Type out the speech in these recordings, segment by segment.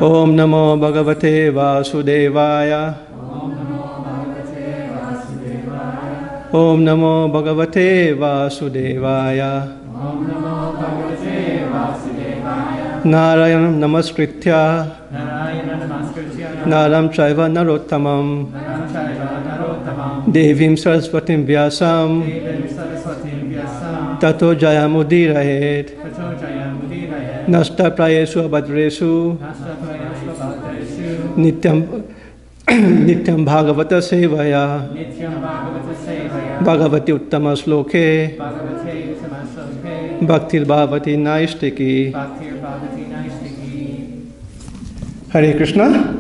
Om Namo Bhagavate Vasudevaya. Om Namo Bhagavate Vasudevaya. Narayanam Namaskritya. Naram Chaiva Narottamam. Devim Saraswatim Vyasam. Tato Jayamudirahet. Nasta Prayesu Abhadresu. Nityam Bhagavata Sevaya. Bhagavati Uttama Sloke. Bhaktir Bhavati Naistiki. Hare Krishna.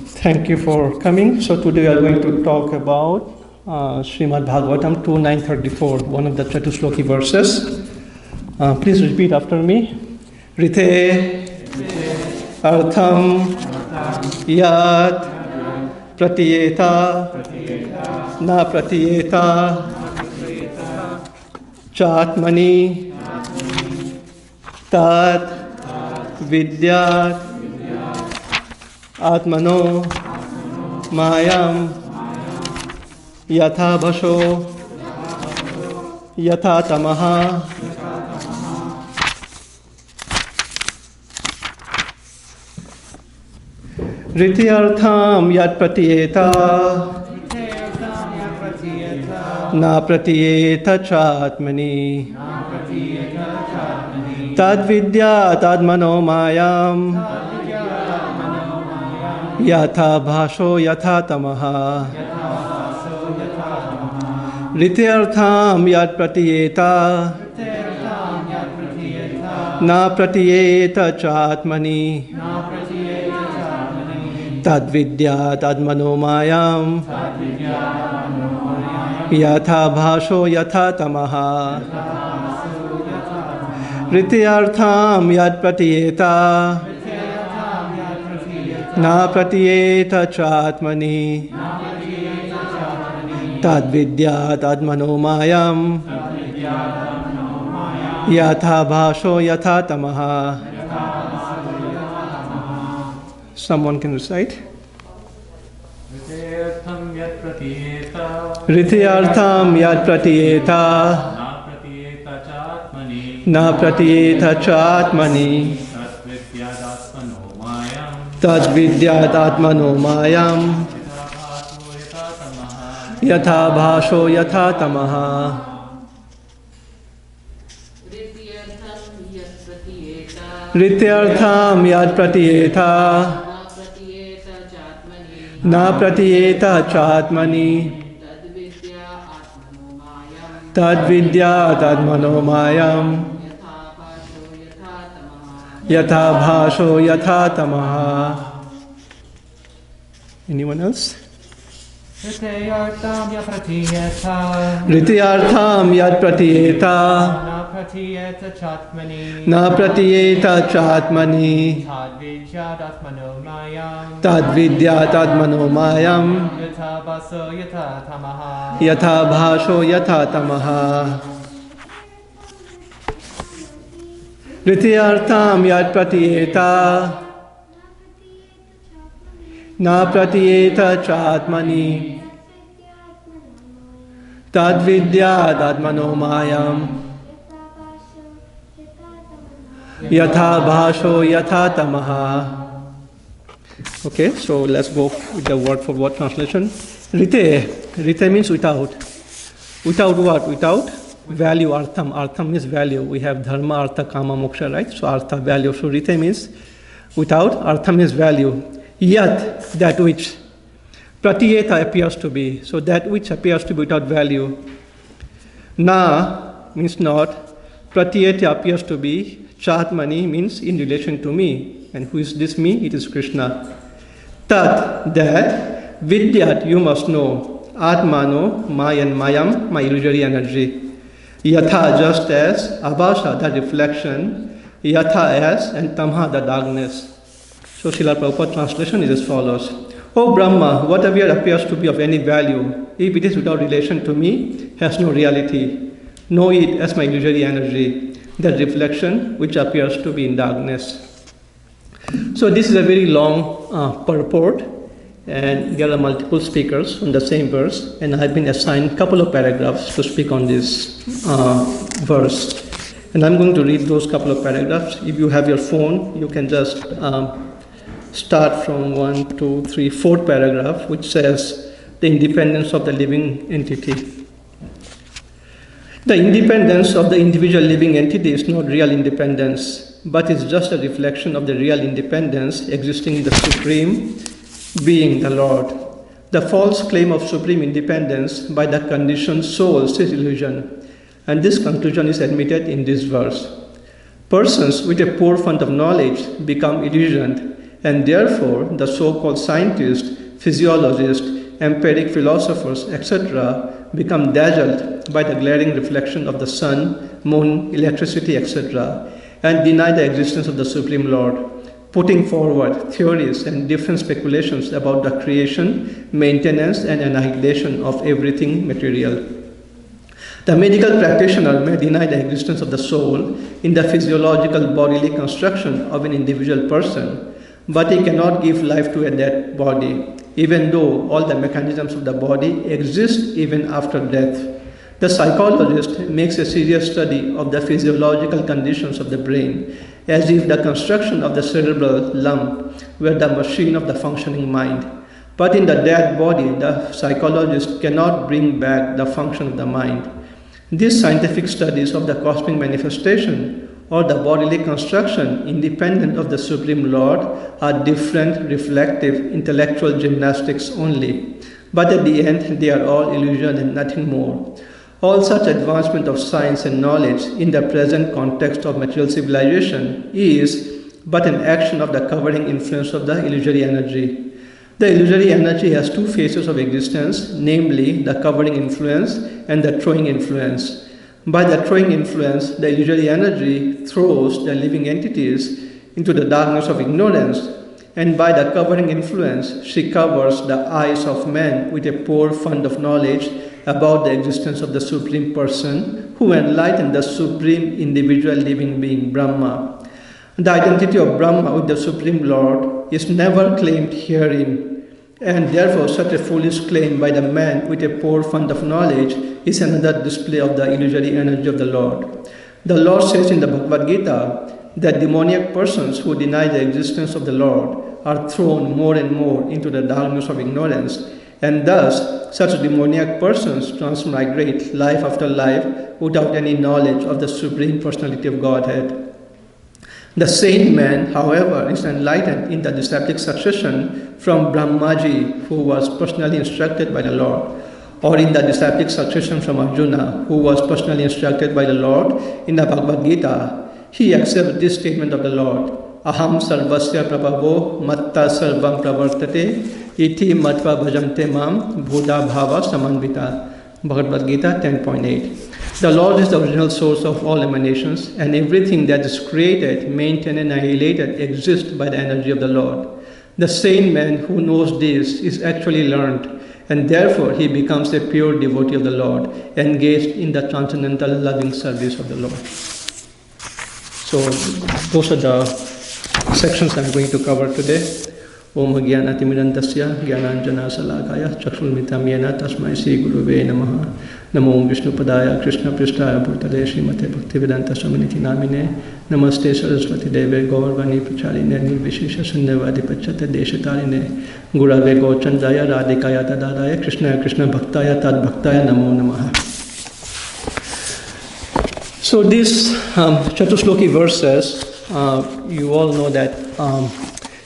Thank you for coming. So today we are going to talk about Srimad Bhagavatam 2.934, one of the Chatusloki verses. Please repeat after me. Rthe artham vidyāt pratīyeta na pratīyeta cātmani tat vidyāt ātmano māyām yathābhāso yathā tamaḥ rthaṁ yat pratīyeta na pratīyeta cātmani tad vidyāt ātmano māyām yathābhāso yathā tamaḥ rthaṁ yat pratīyeta na pratīyeta cātmani tad vidyāt ātmano māyām yathābhāso yathā tamaḥ rthaṁ yat pratīyeta na pratīyeta cātmani tad vidyāt ātmano māyām yathābhāso yathā tamaḥ. Someone can recite. Rthaṁ yat pratīyeta na pratīyeta cātmani tad vidyād ātmano māyām yathābhāso yathā tamaḥ. Rthaṁ yat pratīyeta na pratīyeta cātmani tad vidyāt ātmano māyām yathābhāso yathā tamaḥ. Anyone else? Rthaṁ yat pratīyeta na pratīyeta cātmani tad vidyāt ātmano māyām yathābhāso yathā tamaḥ. Rthaṁ yat pratīyeta na pratīyeta cātmani tad vidyād ātmano māyām yathābhāso yathā tamaḥ. Okay, so let's go with the word for word translation. Rthe means without. Without what? Without value, artham. Artham means value. We have dharma, artha, kama, moksha, right? So artha, value. So rthe means without, artham means value. Yat, that which. Pratīyeta appears to be. So that which appears to be without value. Na means not. Pratīyeta appears to be. Cātmani means in relation to me. And who is this me? It is Krishna. Tat, that. Vidyāt, you must know. Ātmano, māyāṁ, my illusory energy. Yathā, just as. ābhāsaḥ, the reflection. Yathā, as. And tamaḥ, the darkness. So Srila Prabhupada translation is as follows. O Brahma, whatever appears to be of any value, if it is without relation to me, has no reality. Know it as my illusory energy, that reflection which appears to be in darkness. So this is a very long purport, and there are multiple speakers on the same verse, and I've been assigned a couple of paragraphs to speak on this verse. And I'm going to read those couple of paragraphs. If you have your phone, you can just start from 1, 2, 3, 4th paragraph, which says the independence of the living entity. The independence of the individual living entity is not real independence, but is just a reflection of the real independence existing in the Supreme Being, the Lord. The false claim of supreme independence by the conditioned souls is illusion, and this conclusion is admitted in this verse. Persons with a poor fund of knowledge become illusioned, and therefore the so-called scientists, physiologists, empiric philosophers, etc., become dazzled by the glaring reflection of the sun, moon, electricity, etc., and deny the existence of the Supreme Lord, putting forward theories and different speculations about the creation, maintenance, and annihilation of everything material. The medical practitioner may deny the existence of the soul in the physiological bodily construction of an individual person, but he cannot give life to a dead body, even though all the mechanisms of the body exist even after death. The psychologist makes a serious study of the physiological conditions of the brain, as if the construction of the cerebral lump were the machine of the functioning mind. But in the dead body, the psychologist cannot bring back the function of the mind. These scientific studies of the cosmic manifestation or the bodily construction independent of the Supreme Lord are different, reflective, intellectual gymnastics only. But at the end, they are all illusion and nothing more. All such advancement of science and knowledge in the present context of material civilization is but an action of the covering influence of the illusory energy. The illusory energy has two phases of existence, namely the covering influence and the throwing influence. By the throwing influence, the illusory energy throws the living entities into the darkness of ignorance, and by the covering influence, she covers the eyes of men with a poor fund of knowledge about the existence of the Supreme Person who enlightened the Supreme Individual Living Being, Brahmā. The identity of Brahmā with the Supreme Lord is never claimed herein, and therefore such a foolish claim by the man with a poor fund of knowledge is another display of the illusory energy of the Lord. The Lord says in the Bhagavad Gita that demoniac persons who deny the existence of the Lord are thrown more and more into the darkness of ignorance, and thus such demoniac persons transmigrate life after life without any knowledge of the Supreme Personality of Godhead. The sane man, however, is enlightened in the disciplic succession from Brahmaji, who was personally instructed by the Lord, or in the disciplic succession from Arjuna, who was personally instructed by the Lord in the Bhagavad Gita. He accepts this statement of the Lord: Aham sarvasya prabhavo matta sarvam pravartate iti matva bhajante mam bodha bhava samanvita. Bhagavad Gita 10.8. The Lord is the original source of all emanations, and everything that is created, maintained, and annihilated exists by the energy of the Lord. The sane man who knows this is actually learned, and therefore he becomes a pure devotee of the Lord, engaged in the transcendental loving service of the Lord. So those are the sections I'm going to cover today. Om Jnanatimirandasya Jnananjana Salakaya Chakshulmitam Yena Tasmai Sri Guruve Namaha. Namo Vishnu Padaya Krishna Prishtaya Bhutale Srimate Bhaktivedanta Samaniti Namine. Namaste Saraswati Deve Gaurvani Pracharine Nirvishesha Sundevadi Pachate Deshatarine Gurave Gochandaya Radhikaya Tadadaya Krishna Krishna Bhaktaya Tad Bhaktaya Namo Namaha. So these Chatusloki verses, you all know that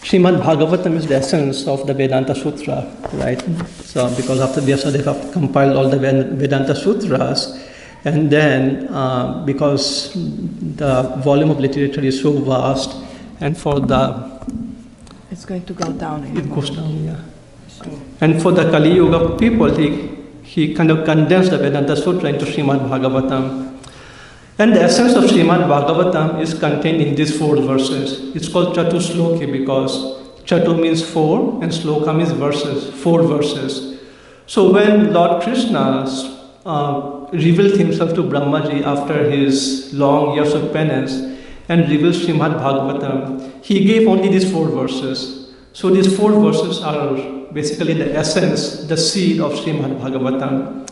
Srimad Bhagavatam is the essence of the Vedanta Sutra, right? So because after this they have compiled all the Vedanta Sutras, and then because the volume of literature is so vast, and for the... It's going to go down. It goes down, yeah. So, and for the Kali Yuga people, he kind of condensed the Vedanta Sutra into Srimad Bhagavatam. And the essence of Srimad Bhagavatam is contained in these 4 verses. It's called Chatusloki because Chatu means 4 and Sloka means verses, 4 verses. So when Lord Krishna revealed himself to Brahmaji after his long years of penance, and revealed Srimad Bhagavatam, he gave only these 4 verses. So these 4 verses are basically the essence, the seed of Srimad Bhagavatam.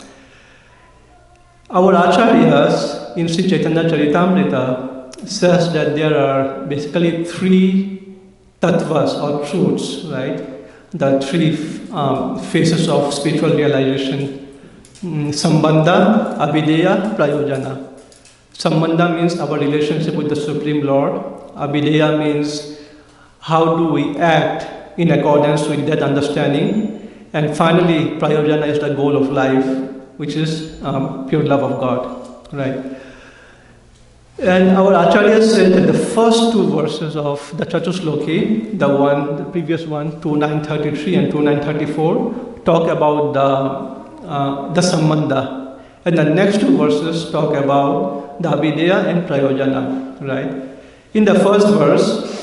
Our acharyas in Sri Chaitanya Charitamrita says that there are basically 3 tattvas or truths, right? The 3 phases of spiritual realization. Sambandha, Abhideya, Prayojana. Sambandha means our relationship with the Supreme Lord. Abhideya means how do we act in accordance with that understanding. And finally, Prayojana is the goal of life, which is pure love of God, right? And our Acharya said that the first 2 verses of the Chatusloki, the previous one, 2933 and 2934, talk about the Sambandha. And the next 2 verses talk about the Abhideya and Prayojana, right? In the first verse,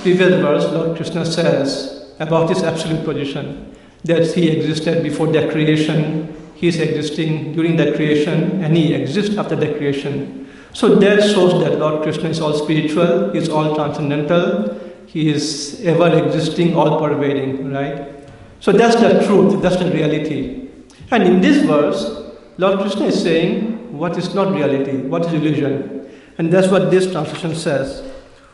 previous verse, Lord Krsna says about his absolute position, that he existed before the creation, he is existing during the creation, and he exists after the creation. So that shows that Lord Krsna is all spiritual, he is all transcendental, he is ever existing, all pervading, right? So that's the truth, that's the reality. And in this verse, Lord Krsna is saying what is not reality, what is illusion. And that's what this translation says.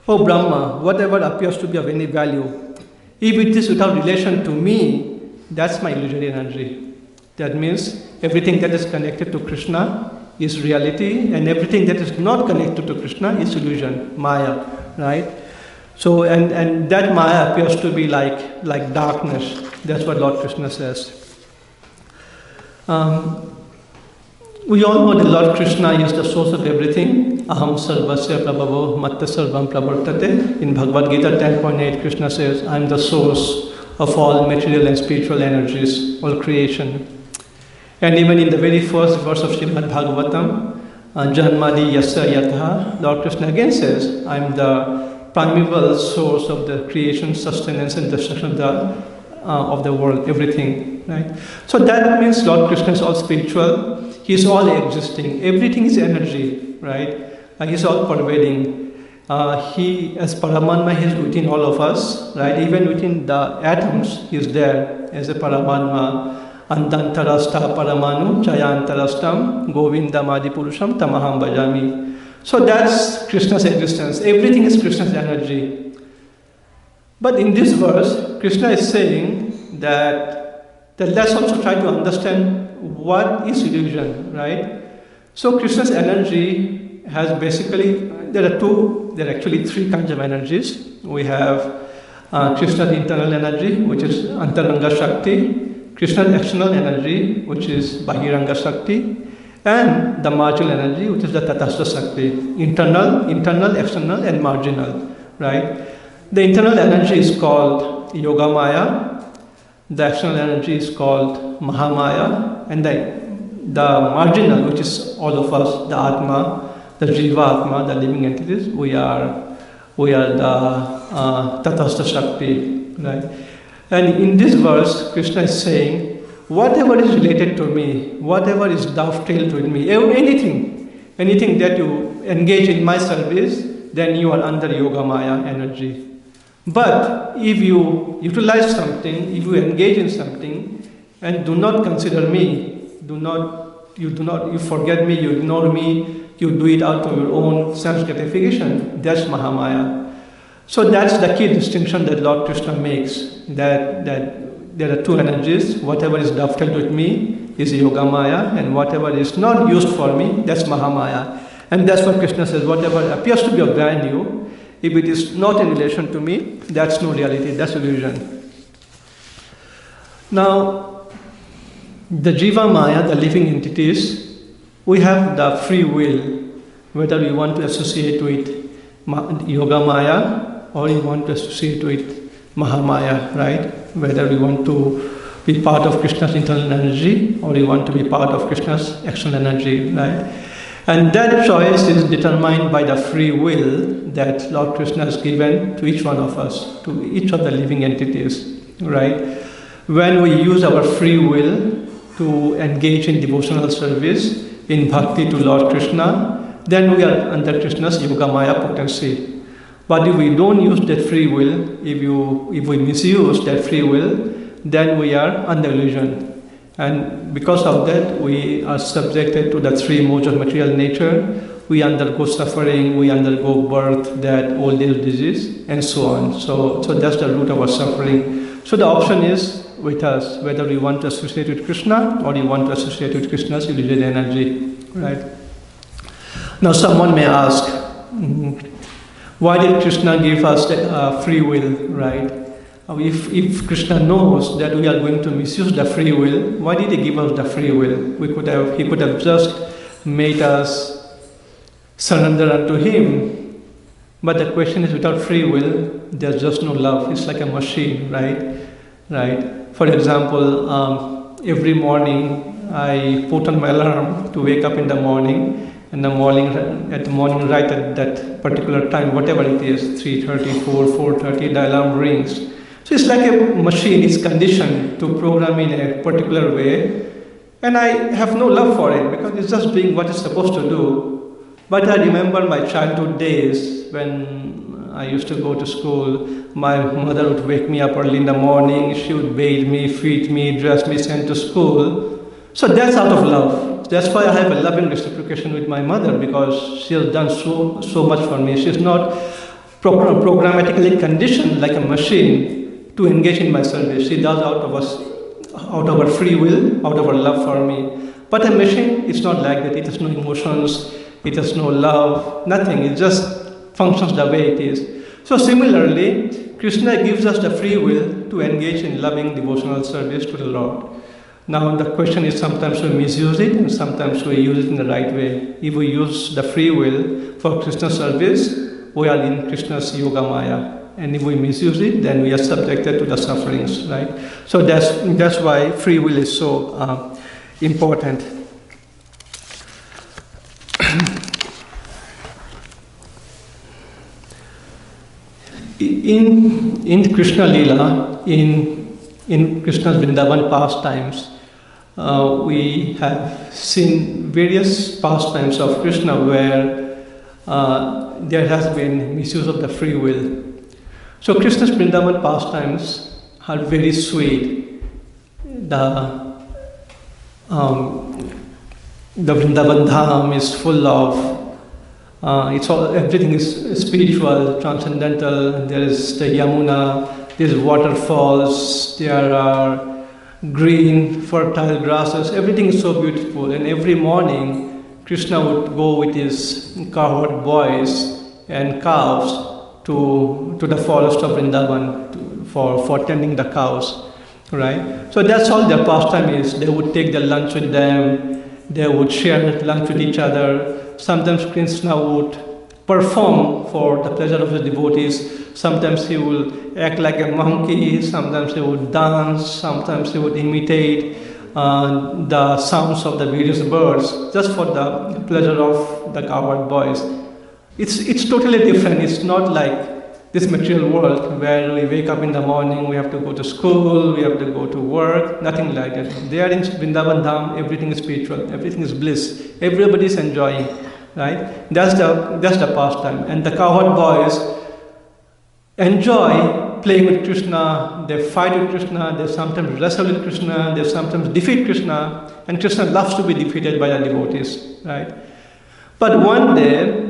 Oh Brahma, whatever appears to be of any value, if it is without relation to me, that's my illusory energy. That means everything that is connected to Krishna is reality, and everything that is not connected to Krishna is illusion, Maya, right? So, and that Maya appears to be like darkness. That's what Lord Krsna says. We all know that Lord Krishna is the source of everything. Aham sarvasya prabhavo matta sarvam pravartate. In Bhagavad Gita 10.8, Krishna says, I am the source of all material and spiritual energies, all creation. And even in the very first verse of Srimad Bhagavatam, Janmadi yasya yathā, Lord Krishna again says, I am the primeval source of the creation, sustenance and destruction of the world, everything, right? So that means Lord Krishna is all spiritual, he is all existing, everything is energy, right? He is all pervading. He, as Paramatma, he is within all of us, right? Even within the atoms, he is there as a Paramatma. Antantarastha paramanu chayantarastam govindamadi purusham tamaham bhajami. So that's Krishna's existence. Everything is Krishna's energy. But in this verse, Krishna is saying that let's also try to understand what is illusion, right? So Krishna's energy has basically, there are actually 3 kinds of energies. We have Krishna's internal energy, which is Antaranga Shakti, Krishna's external energy, which is Bahiranga Shakti, and the marginal energy, which is the Tatastha Shakti. Internal, external, and marginal, right? The internal energy is called yoga-māyā, the external energy is called mahā-māyā, and the marginal, which is all of us, the ātma, the jiva-ātma, the living entities, we are the Tatastha Shakti, right? And in this verse, Krishna is saying, whatever is related to me, whatever is dovetailed with me, anything that you engage in my service, then you are under yoga-māyā energy. But if you utilize something, if you engage in something, and do not consider me, you forget me, you ignore me, you do it out of your own self-gratification, that's mahā-māyā. So that's the key distinction that Lord Krishna makes, that there are 2 energies. Whatever is dovetailed with me is yoga-māyā, and whatever is not used for me, that's mahā-māyā. And that's what Krishna says, whatever appears to be of value, if it is not in relation to me, that's no reality, that's illusion. Now, the jiva-māyā, the living entities, we have the free will, whether we want to associate with yoga-māyā, or you want to associate with mahā-māyā, right? Whether we want to be part of Krishna's internal energy, or you want to be part of Krishna's external energy, right? And that choice is determined by the free will that Lord Krishna has given to each one of us, to each of the living entities, right? When we use our free will to engage in devotional service, in bhakti to Lord Krishna, then we are under Krishna's yoga-māyā potency. But if we don't use that free will, if we misuse that free will, then we are under illusion. And because of that, we are subjected to the three modes of material nature. We undergo suffering, we undergo birth, death, old age, disease, and so on. So that's the root of our suffering. So the option is with us, whether we want to associate with Krishna or we want to associate with Krishna's illusory energy, right? Now someone may ask, why did Krishna give us the free will, right? If Krishna knows that we are going to misuse the free will, why did he give us the free will? He could have just made us surrender unto him. But the question is, without free will, there's just no love. It's like a machine, right? For example, every morning I put on my alarm to wake up in the morning. In the morning, right at that particular time, whatever it is, 3:30, 4:30, the alarm rings. So it's like a machine, it's conditioned to program in a particular way, and I have no love for it because it's just doing what it's supposed to do. But I remember my childhood days when I used to go to school. My mother would wake me up early in the morning, she would bathe me, feed me, dress me, send to school. So that's out of love. That's why I have a loving reciprocation with my mother, because she has done so much for me. She's not programmatically conditioned like a machine to engage in my service. She does out of her free will, out of her love for me. But a machine, it's not like that. It has no emotions, it has no love, nothing. It just functions the way it is. So similarly, Krishna gives us the free will to engage in loving devotional service to the Lord. Now the question is, sometimes we misuse it and sometimes we use it in the right way. If we use the free will for Krishna service, we are in Krishna's yoga-māyā. And if we misuse it, then we are subjected to the sufferings, right? So that's why free will is so important. In Krishna Lila, in Krishna's Vrindaban pastimes, we have seen various pastimes of Krishna where there has been misuse of the free will. So Krishna's Vrindaban pastimes are very sweet. The Vrindaban Dham is full of everything is spiritual, transcendental. There is the Yamuna, there is waterfalls, there are green, fertile grasses. Everything is so beautiful. And every morning, Krishna would go with his cowherd boys and calves to the forest of Vrindaban for tending the cows, right? So that's all their pastime is. They would take their lunch with them. They would share lunch with each other. Sometimes Krishna would perform for the pleasure of the devotees. Sometimes he will act like a monkey. Sometimes he would dance. Sometimes he would imitate the sounds of the various birds, just for the pleasure of the cowherd boys. It's totally different. It's not like this material world where we wake up in the morning, we have to go to school, we have to go to work, nothing like that. There in Vrindaban Dham, everything is spiritual, everything is bliss, everybody is enjoying, right? That's the pastime. And the cowherd boys enjoy playing with Krishna, they fight with Krishna, they sometimes wrestle with Krishna, they sometimes defeat Krishna, and Krishna loves to be defeated by the devotees, right? But one day,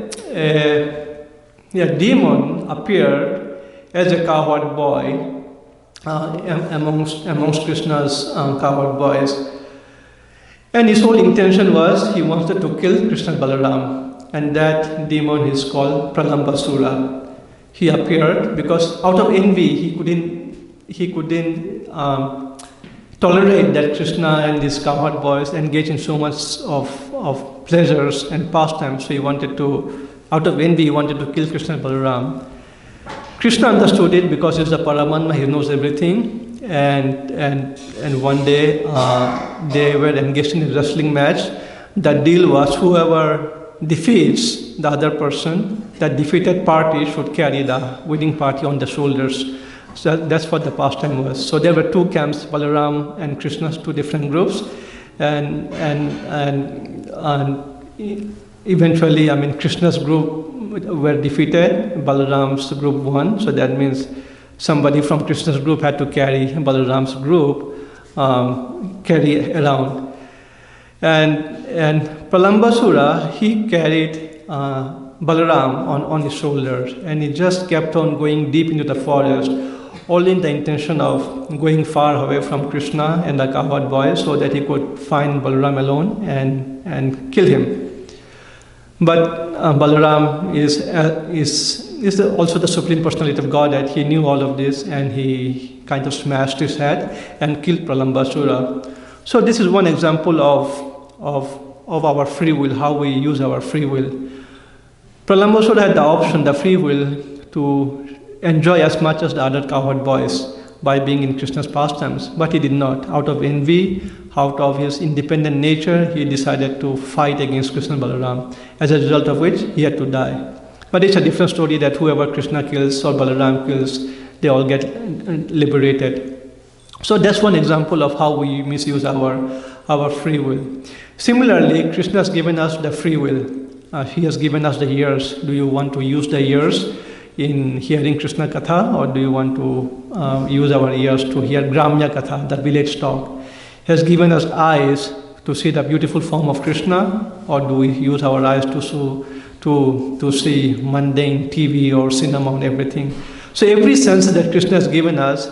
a demon appeared as a cowherd boy amongst Krishna's cowherd boys. And his whole intention was he wanted to kill Krishna Balaram. And that demon is called Pralambasura. He appeared because out of envy he couldn't tolerate that Krishna and these cowherd boys engage in so much of pleasures and pastimes. So he wanted to, out of envy, he wanted to kill Krishna and Balaram. Krishna understood it because he's a Paramatma, he knows everything. And one day they were engaged in a wrestling match. The deal was whoever defeats the other person, the defeated party should carry the winning party on the shoulders. So that's what the pastime was. So there were two camps, Balaram and Krishna's two different groups. And eventually, Krishna's group were defeated, Balaram's group won, so that means somebody from Krishna's group had to carry Balaram's group, carry around. And Pralambasura, he carried Balaram on his shoulders, and he just kept on going deep into the forest, all in the intention of going far away from Krishna and the cowherd boys so that he could find Balaram alone and kill him. But Balaram is also the Supreme Personality of Godhead. He knew all of this, and he kind of smashed his head and killed Pralambasura. So this is one example of our free will, how we use our free will. Pralambasura had the option, the free will, to enjoy as much as the other cowherd boys by being in Krishna's pastimes, but he did not. Out of envy, out of his independent nature, he decided to fight against Krishna and Balaram, as a result of which he had to die. But it's a different story that whoever Krishna kills or Balaram kills, they all get liberated. So that's one example of how we misuse our free will. Similarly, Krishna has given us the free will. He has given us the ears. Do you want to use the ears in hearing Krishna Katha, or do you want to use our ears to hear Gramya Katha, the village talk? He has given us eyes to see the beautiful form of Krishna, or do we use our eyes to see mundane TV or cinema and everything? So every sense that Krishna has given us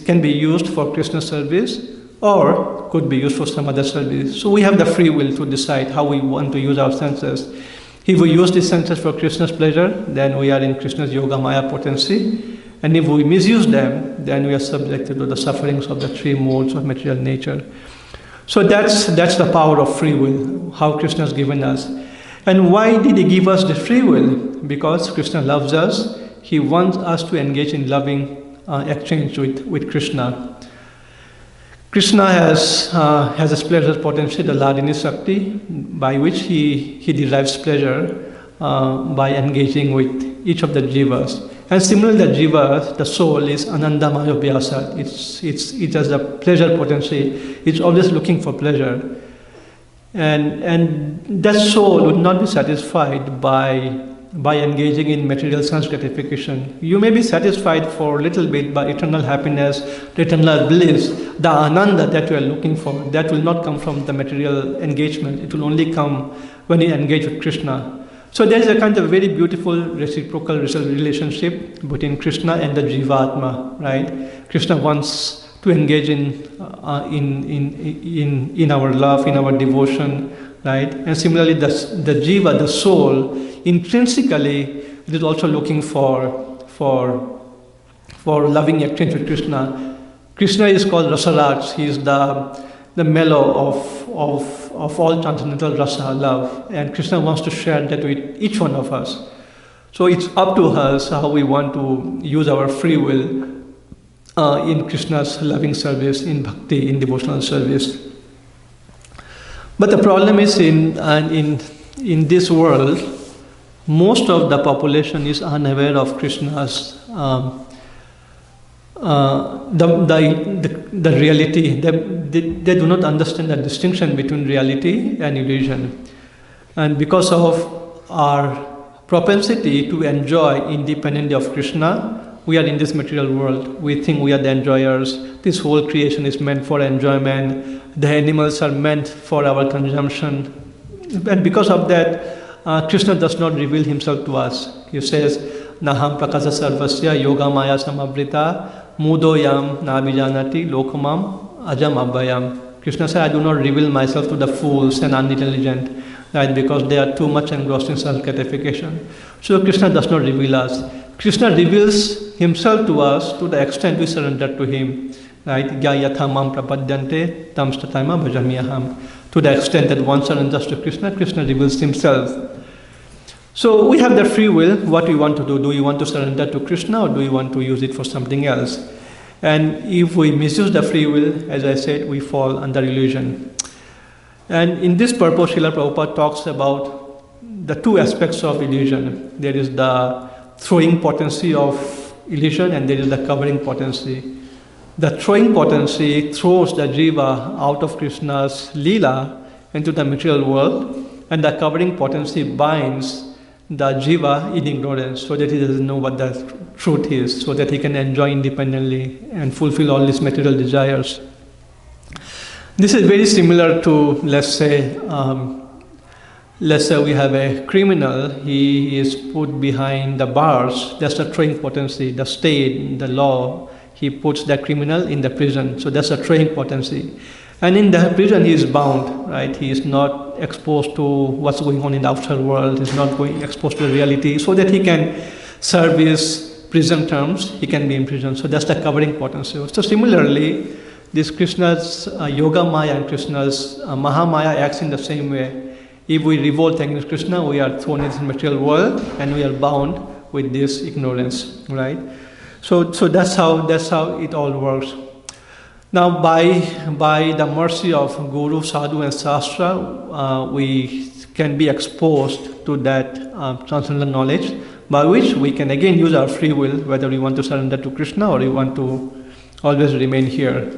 can be used for Krishna service, or could be used for some other service. So we have the free will to decide how we want to use our senses. If we use these senses for Krishna's pleasure, then we are in Krishna's yoga-māyā potency. And if we misuse them, then we are subjected to the sufferings of the three modes of material nature. So that's the power of free will, how Krishna has given us. And why did he give us the free will? Because Krishna loves us. He wants us to engage in loving exchange with Krishna. Krishna has a pleasure potency, the Ladini Shakti, by which he derives pleasure by engaging with each of the jivas. And similarly, the jiva, the soul, is anandamaya vyasat. It has a pleasure potency. It's always looking for pleasure. And that soul would not be satisfied by engaging in material sense gratification. You may be satisfied for a little bit by eternal happiness, the eternal bliss, the ananda that you are looking for. That will not come from the material engagement. It will only come when you engage with Krishna. So there is a kind of very beautiful reciprocal relationship between Krishna and the Jivatma, right? Krishna wants to engage in our love, in our devotion, right? And similarly, the jiva, the soul, intrinsically, it is also looking for loving exchange with Krishna. Krishna is called Rasaraj. He is the mellow of all transcendental rasa, love. And Krishna wants to share that with each one of us. So it's up to us how we want to use our free will in Krishna's loving service, in bhakti, in devotional service. But the problem is in this world, most of the population is unaware of Krishna's the reality. They do not understand the distinction between reality and illusion. And because of our propensity to enjoy independently of Krishna, we are in this material world. We think we are the enjoyers. This whole creation is meant for enjoyment. The animals are meant for our consumption. And because of that, Krishna does not reveal himself to us. He says, Naham prakasa sarvasya yoga-māyā samavrita mudoyam nabijanati lokamam ajam abhayam. Krishna said, I do not reveal myself to the fools and unintelligent, right? Because they are too much engrossed in self-gratification. So Krishna does not reveal us. Krishna reveals himself to us to the extent we surrender to him, right? Yathā prapadyante tam statayma bhajamyaham. To the extent that one surrenders to Krishna, Krishna reveals himself. So we have the free will, what we want to do. Do we want to surrender to Krishna, or do we want to use it for something else? And if we misuse the free will, as I said, we fall under illusion. And in this purport, Srila Prabhupada talks about the two aspects of illusion. There is the throwing potency of illusion, and there is the covering potency. The throwing potency throws the jiva out of Krishna's lila into the material world, and the covering potency binds the jiva in ignorance, so that he doesn't know what the truth is, so that he can enjoy independently and fulfill all his material desires. This is very similar to, let's say we have a criminal, he is put behind the bars, that's the throwing potency, the state, the law, he puts the criminal in the prison, so that's the throwing potency. And in the prison he is bound, right? He is not exposed to what's going on in the outside world, he's not exposed to the reality, so that he can serve his prison terms, he can be in prison. So that's the covering potency. So similarly, this Krishna's yoga-māyā and Krishna's mahā-māyā acts in the same way. If we revolt against Krishna, we are thrown into the material world and we are bound with this ignorance, right? So that's how it all works. Now, by the mercy of Guru, Sadhu, and Shastra, we can be exposed to that transcendental knowledge, by which we can again use our free will, whether we want to surrender to Krishna or we want to always remain here.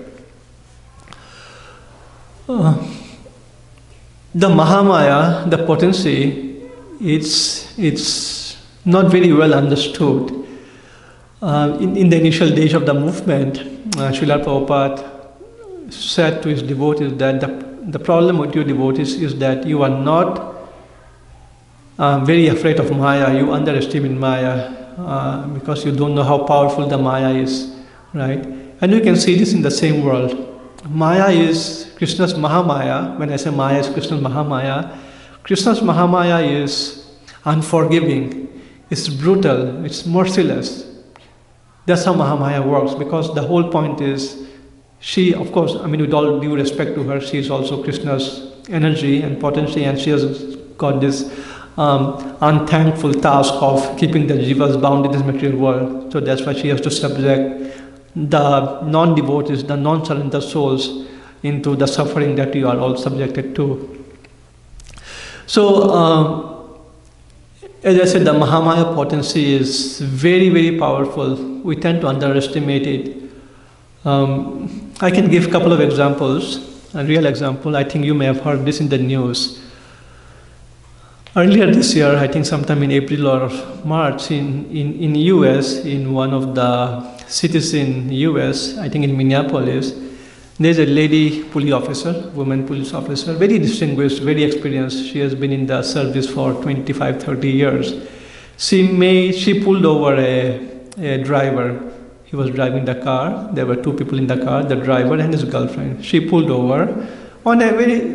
The mahā-māyā, the potency, it's not very well understood. In the initial days of the movement, Srila Prabhupada said to his devotees that the problem with you devotees is that you are not very afraid of Maya, you underestimate Maya because you don't know how powerful the Maya is, right? And you can see this in the same world. Maya is Krishna's mahā-māyā. When I say Maya is Krishna's mahā-māyā, Krishna's mahā-māyā is unforgiving, it's brutal, it's merciless. That's how mahā-māyā works, because the whole point is she, of course, I mean with all due respect to her, she is also Krishna's energy and potency, and she has got this unthankful task of keeping the jivas bound in this material world. So that's why she has to subject the non-devotees, the non-surrendered souls into the suffering that you are all subjected to. So, as I said, the mahā-māyā potency is very, very powerful. We tend to underestimate it. I can give a couple of examples. A real example, I think you may have heard this in the news. Earlier this year, I think sometime in April or March, in US, in one of the cities in US, I think in Minneapolis, there's a lady police officer, woman police officer, very distinguished, very experienced. She has been in the service for 25, 30 years. She pulled over a driver. He was driving the car. There were two people in the car, the driver and his girlfriend. She pulled over on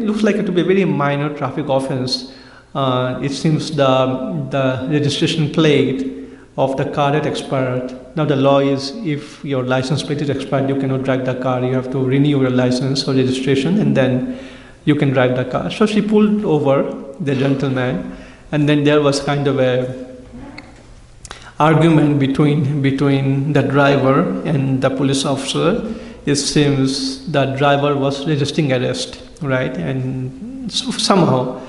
looks like it to be a very minor traffic offense. It seems the registration plate of the car had expired. Now the law is, if your license plate is expired, you cannot drive the car. You have to renew your license or registration, and then you can drive the car. So she pulled over the gentleman, and then there was kind of a argument between the driver and the police officer. It seems the driver was resisting arrest, right? And somehow,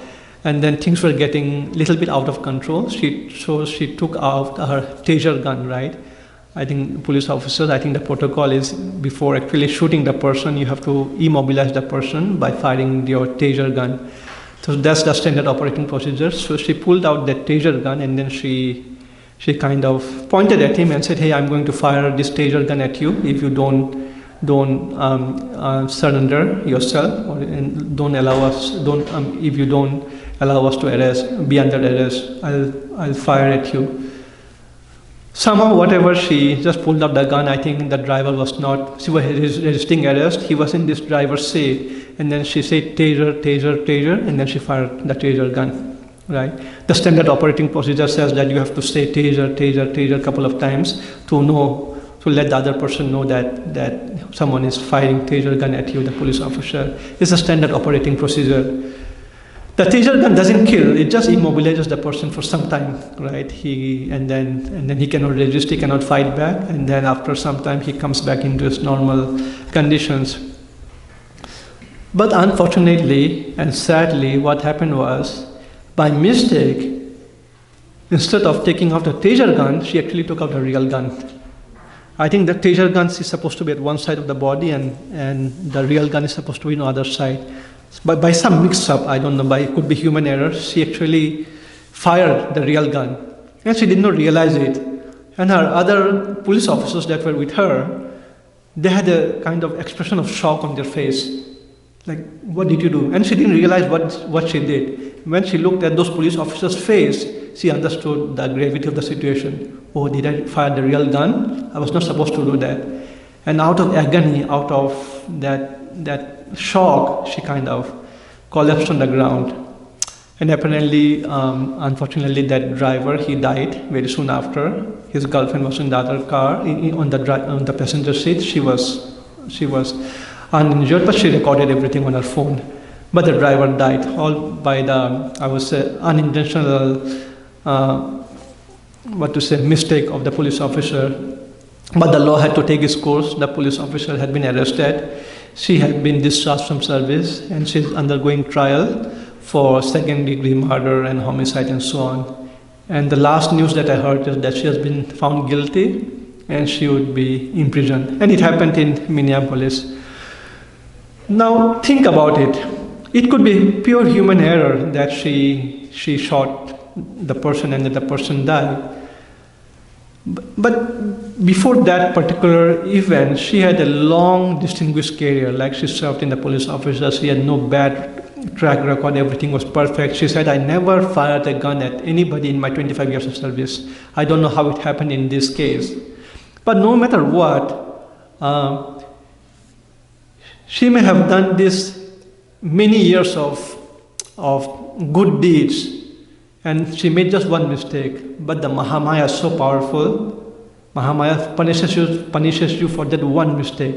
and then things were getting a little bit out of control. She took out her taser gun, right? I think police officers, I think the protocol is before actually shooting the person, you have to immobilize the person by firing your taser gun. So that's the standard operating procedure. So she pulled out that taser gun, and then she kind of pointed at him and said, "Hey, I'm going to fire this taser gun at you if you don't surrender yourself, or don't allow us. If you don't allow us to be under arrest, I'll fire at you." Somehow, whatever, she just pulled up the gun. I think the driver was not. She was resisting arrest. He was in this driver's seat, and then she said, "Taser, taser, taser," and then she fired the taser gun. Right? The standard operating procedure says that you have to say taser, taser, taser a couple of times to let the other person know that someone is firing taser gun at you, the police officer. It's a standard operating procedure. The taser gun doesn't kill; it just immobilizes the person for some time, right? And then he cannot resist, he cannot fight back, and then after some time he comes back into his normal conditions. But unfortunately and sadly, what happened was, by mistake, instead of taking out the taser gun, she actually took out a real gun. I think the taser gun is supposed to be at one side of the body, and the real gun is supposed to be on the other side. But by some mix-up, I don't know, it could be human error, she actually fired the real gun. And she did not realize it. And her other police officers that were with her, they had a kind of expression of shock on their face. Like, what did you do? And she didn't realize what she did. When she looked at those police officers' face, she understood the gravity of the situation. Oh, did I fire the real gun? I was not supposed to do that. And out of agony, out of that shock, she kind of collapsed on the ground. And apparently, unfortunately, that driver, he died very soon after. His girlfriend was in the other car, on the passenger seat. She was uninjured, but she recorded everything on her phone. But the driver died, all by the, I would say, unintentional, mistake of the police officer. But the law had to take its course. The police officer had been arrested. She had been discharged from service, and she's undergoing trial for second-degree murder and homicide and so on. And the last news that I heard is that she has been found guilty and she would be imprisoned. And it happened in Minneapolis. Now think about it. It could be pure human error that she shot the person and that the person died. But before that particular event, she had a long, distinguished career. Like, she served in the police officer, she had no bad track record, everything was perfect. She said, I never fired a gun at anybody in my 25 years of service. I don't know how it happened in this case. But no matter what, she may have done this many years of good deeds, and she made just one mistake. But the mahā-māyā is so powerful. Mahā-māyā punishes you for that one mistake.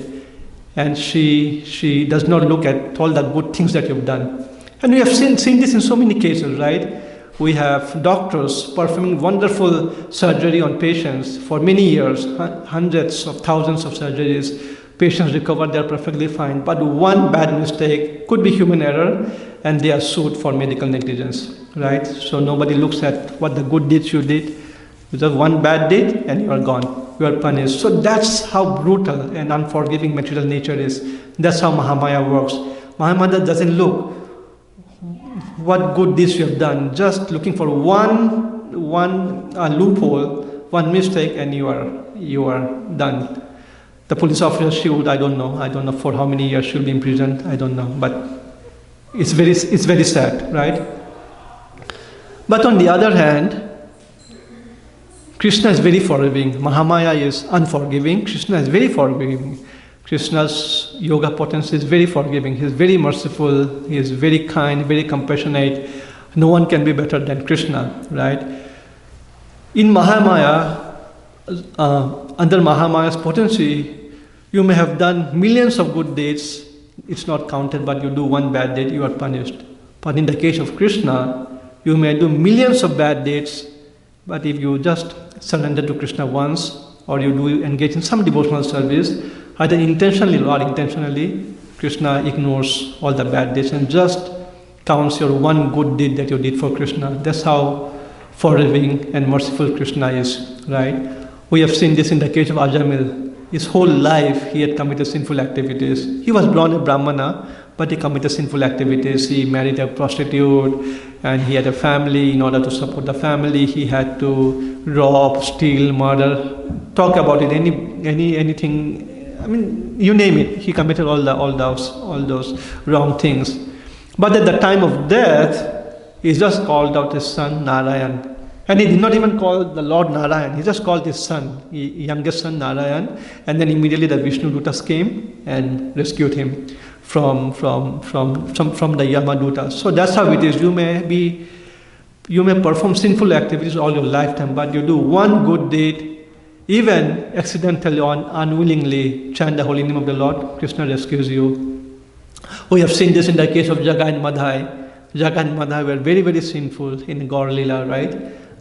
And she does not look at all the good things that you've done. And we have seen this in so many cases, right? We have doctors performing wonderful surgery on patients for many years, hundreds of thousands of surgeries. Patients recover, they're perfectly fine. But one bad mistake, could be human error, and they are sued for medical negligence, right? So nobody looks at what the good deeds you did. Just one bad deed and you are gone. You are punished. So that's how brutal and unforgiving material nature is. That's how mahā-māyā works. Mahā-māyā doesn't look what good deeds you have done, just looking for one loophole, one mistake, and you are done. The police officer, I don't know for how many years she'll be imprisoned, I don't know, but it's very sad, right? But on the other hand, Krsna is very forgiving. Mahā-māyā is unforgiving. Krsna is very forgiving. Krishna's yoga potency is very forgiving. He is very merciful. He is very kind, very compassionate. No one can be better than Krsna, right? In mahā-māyā, under mahā-māyā's potency, you may have done millions of good deeds. It's not counted, but you do one bad deed, you are punished. But in the case of Krsna, you may do millions of bad deeds, but if you just surrender to Krsna once, or you do engage in some devotional service, either intentionally or unintentionally, Krsna ignores all the bad deeds and just counts your one good deed that you did for Krsna. That's how forgiving and merciful Krsna is, right? We have seen this in the case of Ajamil. His whole life he had committed sinful activities. He was born a Brahmana, but he committed sinful activities. He married a prostitute, and he had a family. In order to support the family, he had to rob, steal, murder. Talk about it, anything. I mean, you name it. He committed all those wrong things. But at the time of death, he just called out his son Narayan, and he did not even call the Lord Narayan. He just called his son, youngest son Narayan, and then immediately the Vishnu Dutas came and rescued him from the Yama-dutas. So that's how it is. You may perform sinful activities all your lifetime, but you do one good deed, even accidentally or unwillingly, chant the holy name of the Lord, Krsna rescues you. We have seen this in the case of Jaga and Madhai. Jaga and Madhai were very, very sinful in Gaur Lila, right?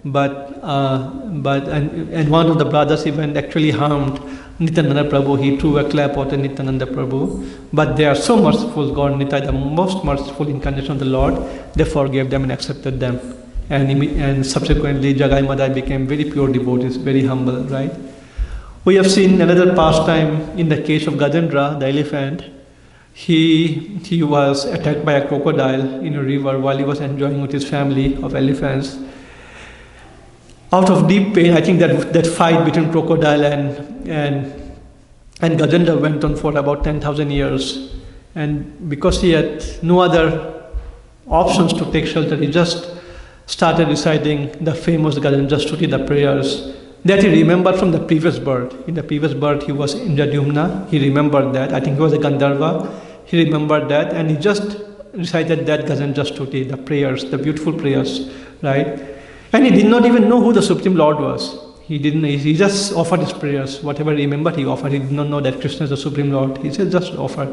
But one of the brothers even actually harmed Nityananda Prabhu. He threw a clap at Nityananda Prabhu. But they are so merciful, God Nitai, the most merciful incarnation of the Lord. They forgave them and accepted them. And subsequently, Jagai Madhai became very pure devotees, very humble, right? We have seen another pastime in the case of Gajendra, the elephant. He was attacked by a crocodile in a river while he was enjoying with his family of elephants. Out of deep pain, I think that fight between crocodile and Gajendra went on for about 10,000 years. And because he had no other options to take shelter, he just started reciting the famous Gajendra Stuti, the prayers that he remembered from the previous birth. In the previous birth, he was Indradyumna. He remembered that. I think he was a Gandharva. He remembered that, and he just recited that Gajendra Stuti, the prayers, the beautiful prayers, right? And he did not even know who the Supreme Lord was. He didn't. He just offered his prayers. Whatever he remembered, he offered. He did not know that Krishna is the Supreme Lord. He just offered.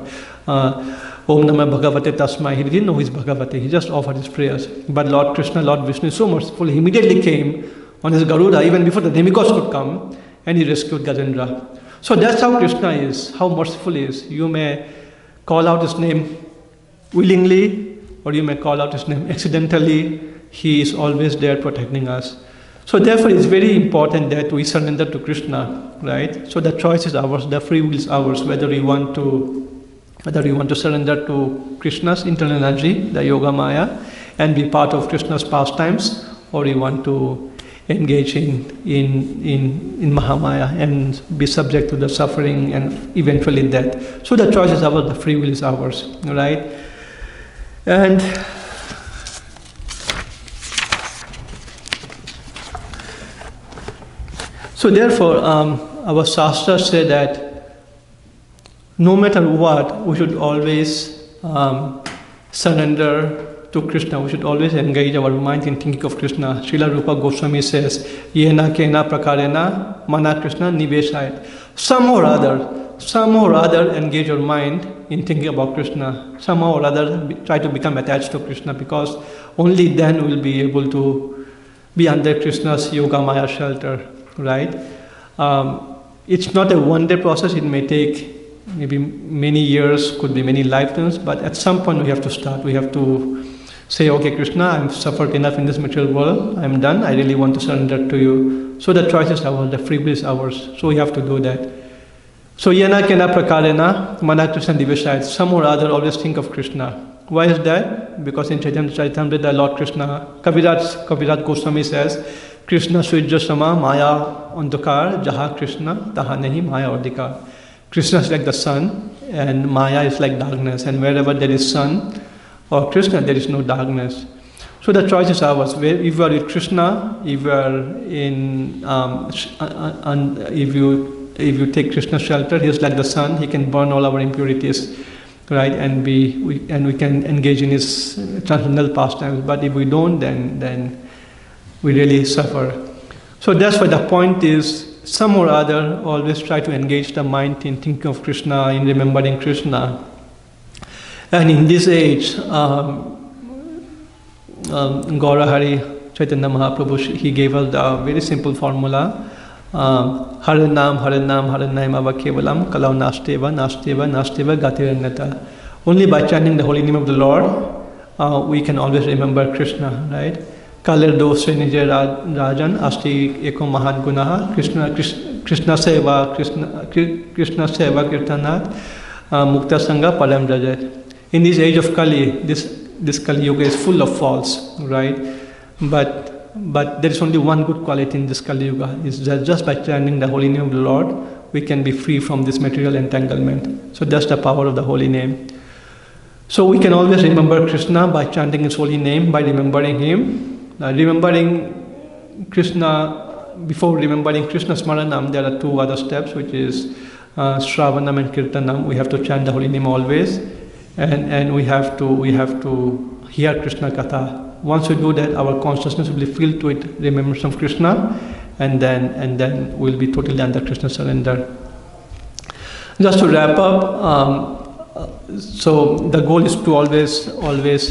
Om Namah Bhagavate Tasmai. He didn't know who is Bhagavate. He just offered his prayers. But Lord Krishna, Lord Vishnu is so merciful. He immediately came on his Garuda, even before the demigods could come, and he rescued Gajendra. So that's how Krishna is, how merciful he is. You may call out his name willingly, or you may call out his name accidentally. He is always there protecting us. So therefore it's very important that we surrender to Krishna, right? So the choice is ours, the free will is ours, whether we want to surrender to Krishna's internal energy, the yoga-māyā, and be part of Krishna's pastimes, or we want to engage in mahā-māyā and be subject to the suffering and eventually death. So the choice is ours, the free will is ours, right? And so therefore, our Shastras say that no matter what, we should always surrender to Krishna. We should always engage our mind in thinking of Krishna. Srila Rupa Goswami says, Yena kena prakarena mana Krishna niveshayat. Somehow or other engage your mind in thinking about Krishna. Somehow or other try to become attached to Krishna, because only then we'll be able to be under Krishna's yoga-māyā shelter, right? It's not a one-day process. It may take maybe many years, could be many lifetimes, but at some point we have to start. We have to say, okay, Krishna, I've suffered enough in this material world. I'm done. I really want to surrender to you. So the choice is ours, the free will is ours. So we have to do that. So yena kena prakarena mana Krishna niveshayat. Some or other always think of Krishna. Why is that? Because in Chaitanya Charitamrita, Lord Krishna, Kaviraj Goswami says, Krishna sujyasama maya andhakar jaha Krishna taha nahi maya adhikar. Krishna is like the sun and Maya is like darkness, and wherever there is sun or Krishna, there is no darkness. So the choice is ours. If you are with Krishna, if you are in, if you take Krishna's shelter, he is like the sun. He can burn all our impurities, right? And we can engage in his transcendental pastimes. But if we don't, then we really suffer. So that's why the point is, some or other always try to engage the mind in thinking of Krishna, in remembering Krishna. And in this age, Gaurahari Chaitanya Mahaprabhu, he gave us the very simple formula. Haranam, Haranam, Haranayam Avakevalam, Kalau Nasteva, Nasteva, Nasteva, Gatirannata. Only by chanting the holy name of the Lord, we can always remember Krishna, right? Kalir doshe nije rajan asti eko mahan gunaha Krishna seva kirtanat mukta sangha param rajat. In this age of Kali, this Kali Yuga is full of faults, right? But there is only one good quality in this Kali Yuga. Is that just by chanting the holy name of the Lord, we can be free from this material entanglement. So that's the power of the holy name. So we can always remember Krishna by chanting his holy name, by remembering him. Remembering Krishna, before remembering Krishna Smaranam, there are two other steps, which is Shravanam and Kirtanam. We have to chant the holy name always, and we have to hear Krishna Katha. Once we do that, our consciousness will be filled with remembrance of Krishna, and then we'll be totally under Krishna surrender. Just to wrap up, so the goal is to always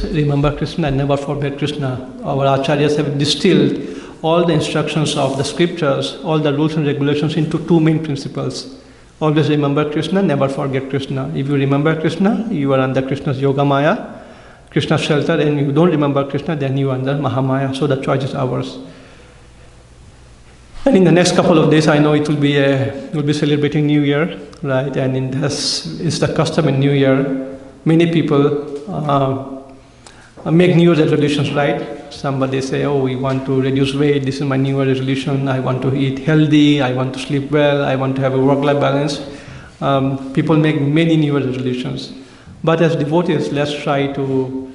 remember Krishna and never forget Krishna. Our acharyas have distilled all the instructions of the scriptures, all the rules and regulations into two main principles. Always remember Krishna, never forget Krishna. If you remember Krishna, you are under Krishna's yoga-māyā, Krishna's shelter, and if you don't remember Krishna, then you are under mahā-māyā. So the choice is ours. And in the next couple of days, I know we'll be celebrating New Year, right? And it's the custom in New Year many people make New Year's resolutions, right? Somebody say, oh, we want to reduce weight, this is my New Year's resolution, I want to eat healthy, I want to sleep well, I want to have a work-life balance. People make many New Year's resolutions. But as devotees, let's try to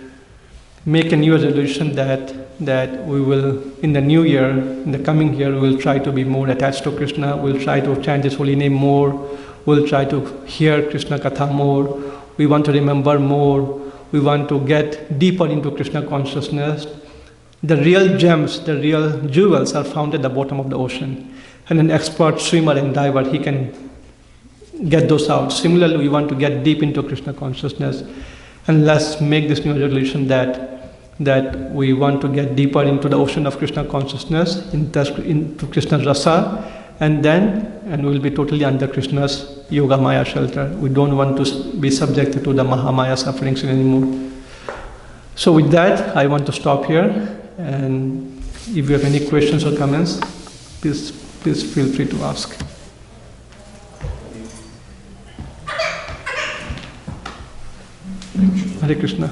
make a New Year's resolution that we will, in the new year, in the coming year, we will try to be more attached to Krishna, we'll try to chant His holy name more, we'll try to hear Krishna Katha more, we want to remember more, we want to get deeper into Krishna consciousness. The real gems, the real jewels are found at the bottom of the ocean. And an expert swimmer and diver, he can get those out. Similarly, we want to get deep into Krishna consciousness. And let's make this new resolution that we want to get deeper into the ocean of Krishna consciousness, into Krishna's rasa, and we'll be totally under Krishna's yoga-māyā shelter. We don't want to be subjected to the mahā-māyā sufferings anymore. So with that, I want to stop here. And if you have any questions or comments, please feel free to ask. Hare Krishna.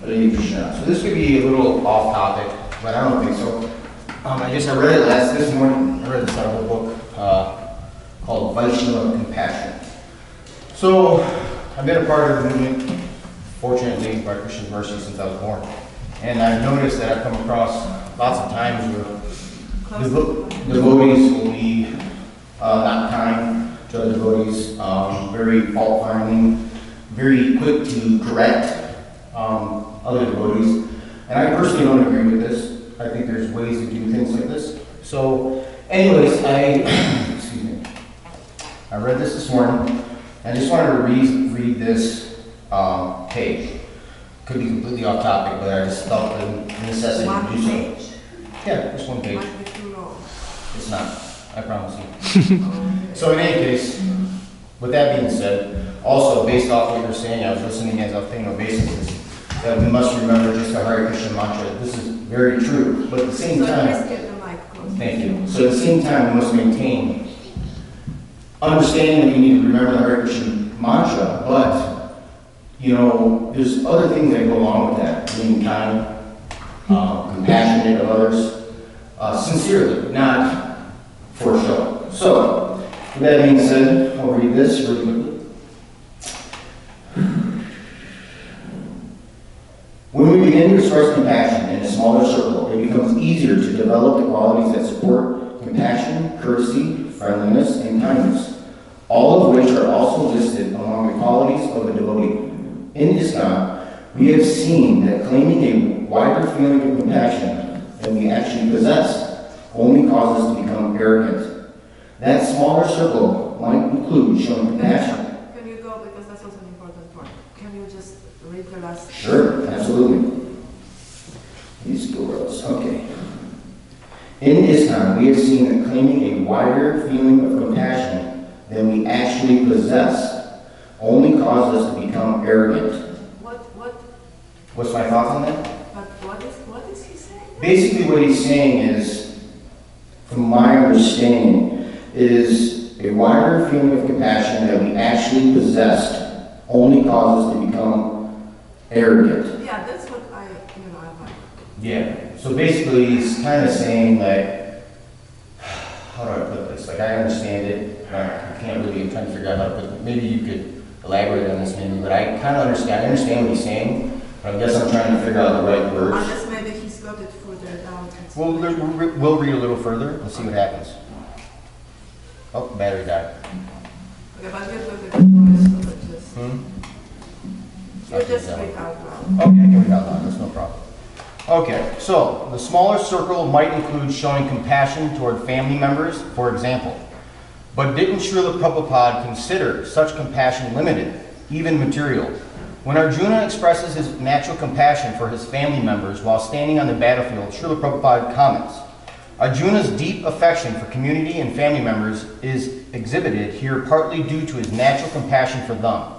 Hare Krishna. So this could be a little off topic, but I don't think so. I read it this morning. I read this out of a book called Vaishnava Compassion. So I've been a part of the movement, fortunately, by Krishna's mercy since I was born. And I've noticed that I've come across lots of times where devotees will be not kind to other devotees, very fault-finding, very quick to correct other devotees. And I personally don't agree with this. I think there's ways to do things like this. So anyways, excuse me, I read this morning. I just wanted to read this page. Could be completely off topic, but I just felt the necessity to do so. Page? Yeah, just one page. Might be too long. It's not, I promise you. So in any case, with that being said, also based off what you're saying, I was listening as I was taking obeisances, that we must remember just the Hare Krishna mantra. This is very true, but at the same time, thank you. So at the same time, we must maintain understanding that we need to remember the Hare Krishna mantra, but there's other things that go along with that. Being kind, compassionate of others, sincerely, not for show. So, with that being said, I'll read this really quickly. When we begin to express compassion in a smaller circle, it becomes easier to develop the qualities that support compassion, courtesy, friendliness, and kindness, all of which are also listed among the qualities of a devotee. In ISKCON, we have seen that claiming a wider feeling of compassion than we actually possess only causes us to become arrogant. That smaller circle might include showing compassion. Can you go, because that's also an important point. Can you just read the last? Sure, absolutely. These girls, okay. In ISKCON, we have seen that claiming a wider feeling of compassion than we actually possess only causes us to become arrogant. What's my thoughts on that? But what is he saying? Basically what he's saying is, from my understanding, is a wider feeling of compassion that we actually possessed only causes us to become arrogant. Yeah, that's what I like. Yeah. So basically he's kind of saying like, how do I put this? Like I understand it. I can't really, I'm trying to figure out how to put it. Maybe you could elaborate on this maybe, but I kind of understand. I understand what he's saying. But I guess I'm trying to figure out the right words. Unless maybe he's got it further down. We'll read a little further and see what happens. Oh, battery died. Okay, but you're good with the voice, so you just read out loud. Okay, I can read out loud. That's no problem. Okay, so the smaller circle might include showing compassion toward family members, for example. But didn't Srila Prabhupada consider such compassion limited, even material? When Arjuna expresses his natural compassion for his family members while standing on the battlefield, Srila Prabhupada comments, Arjuna's deep affection for community and family members is exhibited here partly due to his natural compassion for them.